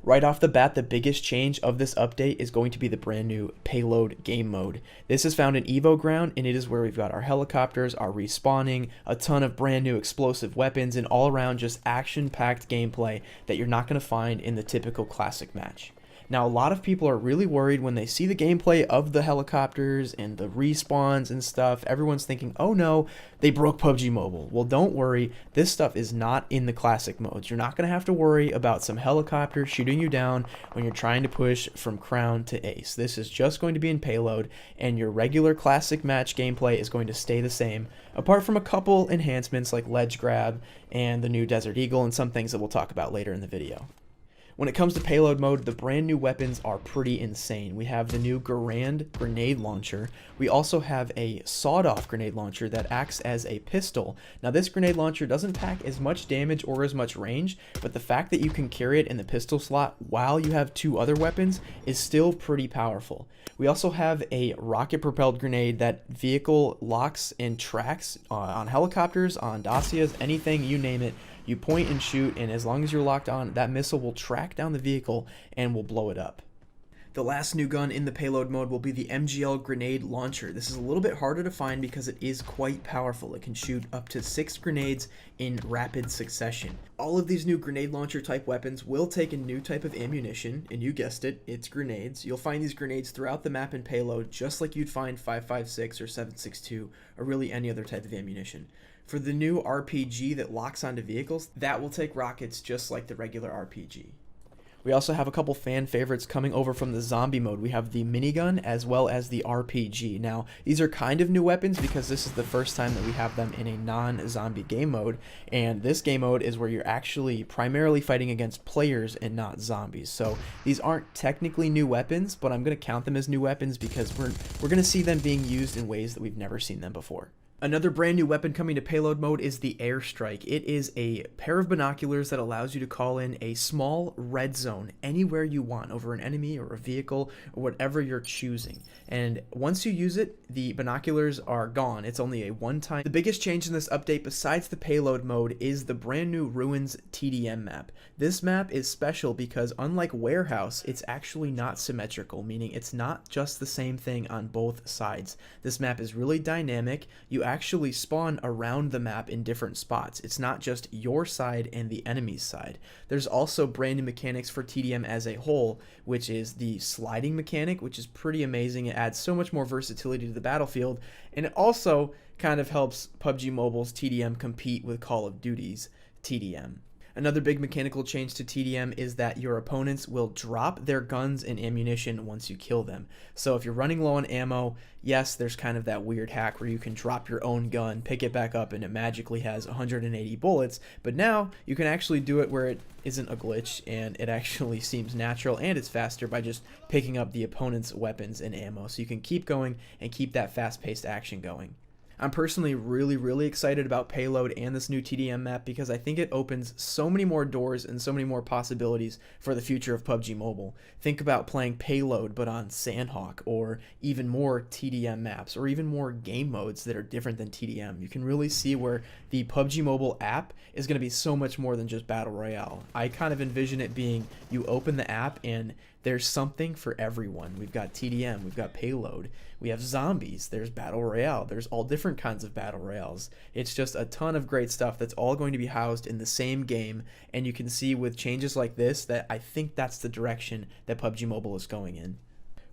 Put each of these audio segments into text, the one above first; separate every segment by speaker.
Speaker 1: Right off the bat, the biggest change of this update is going to be the brand new Payload game mode. This is found in Evo Ground, and it is where we've got our helicopters, our respawning, a ton of brand new explosive weapons, and all around just action-packed gameplay that you're not going to find in the typical classic match. Now, a lot of people are really worried when they see the gameplay of the helicopters and the respawns and stuff. Everyone's thinking, oh no, they broke PUBG Mobile. Well, don't worry. This stuff is not in the classic modes. You're not going to have to worry about some helicopter shooting you down when you're trying to push from crown to ace. This is just going to be in Payload, and your regular classic match gameplay is going to stay the same, apart from a couple enhancements like ledge grab and the new Desert Eagle and some things that we'll talk about later in the video. When it comes to Payload Mode, the brand new weapons are pretty insane. We have the new Garand grenade launcher. We also have a sawed-off grenade launcher that acts as a pistol. Now, this grenade launcher doesn't pack as much damage or as much range, but the fact that you can carry it in the pistol slot while you have two other weapons is still pretty powerful. We also have a rocket-propelled grenade that vehicle locks and tracks on helicopters, on Dacias, anything, you name it. You point and shoot, and as long as you're locked on, that missile will track down the vehicle and will blow it up. The last new gun in the Payload mode will be the MGL grenade launcher. This is a little bit harder to find because it is quite powerful. It can shoot up to 6 grenades in rapid succession. All of these new grenade launcher type weapons will take a new type of ammunition, and you guessed it, it's grenades. You'll find these grenades throughout the map in Payload, just like you'd find 5.56 or 7.62 or really any other type of ammunition. For the new RPG that locks onto vehicles, that will take rockets just like the regular RPG. We also have a couple fan favorites coming over from the zombie mode. We have the minigun as well as the RPG. Now, these are kind of new weapons because this is the first time that we have them in a non-zombie game mode, and this game mode is where you're actually primarily fighting against players and not zombies. So these aren't technically new weapons, but I'm going to count them as new weapons because we're going to see them being used in ways that we've never seen them before. Another brand new weapon coming to Payload mode is the Airstrike. It is a pair of binoculars that allows you to call in a small red zone anywhere you want over an enemy or a vehicle or whatever you're choosing. And once you use it, the binoculars are gone. It's only a one-time. The biggest change in this update besides the Payload mode is the brand new Ruins TDM map. This map is special because unlike Warehouse, it's actually not symmetrical, meaning it's not just the same thing on both sides. This map is really dynamic. You actually spawn around the map in different spots. It's not just your side and the enemy's side. There's also brand new mechanics for TDM as a whole, which is the sliding mechanic, which is pretty amazing. It adds so much more versatility to the battlefield, and it also kind of helps PUBG Mobile's TDM compete with Call of Duty's TDM. Another big mechanical change to TDM is that your opponents will drop their guns and ammunition once you kill them. So if you're running low on ammo, yes, there's kind of that weird hack where you can drop your own gun, pick it back up, and it magically has 180 bullets. But now you can actually do it where it isn't a glitch and it actually seems natural and it's faster by just picking up the opponent's weapons and ammo. So you can keep going and keep that fast-paced action going. I'm personally really excited about Payload and this new TDM map because I think it opens so many more doors and so many more possibilities for the future of PUBG Mobile. Think about playing Payload but on Sandhawk, or even more TDM maps, or even more game modes that are different than TDM. You can really see where the PUBG Mobile app is going to be so much more than just Battle Royale. I kind of envision it being you open the app and there's something for everyone. We've got TDM, we've got Payload, we have zombies, there's Battle Royale, there's all different kinds of Battle Royales. It's just a ton of great stuff that's all going to be housed in the same game, and you can see with changes like this that I think that's the direction that PUBG Mobile is going in.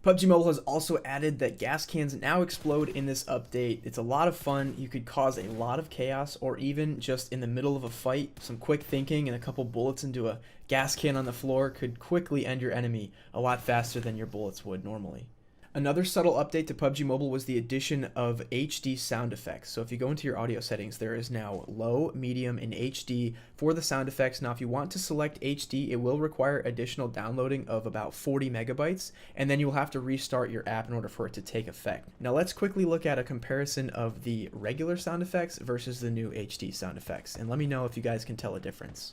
Speaker 1: PUBG Mobile has also added that gas cans now explode in this update. It's a lot of fun. You could cause a lot of chaos, or even just in the middle of a fight, some quick thinking and a couple bullets into a gas can on the floor could quickly end your enemy a lot faster than your bullets would normally. Another subtle update to PUBG Mobile was the addition of HD sound effects. So if you go into your audio settings, there is now low, medium, and HD for the sound effects. Now if you want to select HD, it will require additional downloading of about 40 megabytes, and then you'll have to restart your app in order for it to take effect. Now let's quickly look at a comparison of the regular sound effects versus the new HD sound effects, and let me know if you guys can tell a difference.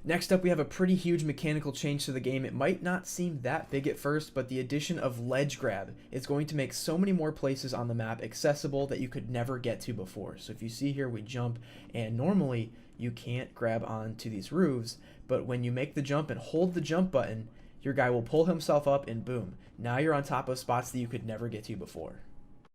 Speaker 1: Next up, we have a pretty huge mechanical change to the game. It might not seem that big at first, but the addition of ledge grab is going to make so many more places on the map accessible that you could never get to before. So if you see here, we jump, and normally you can't grab onto these roofs, but when you make the jump and hold the jump button, your guy will pull himself up and boom, now you're on top of spots that you could never get to before.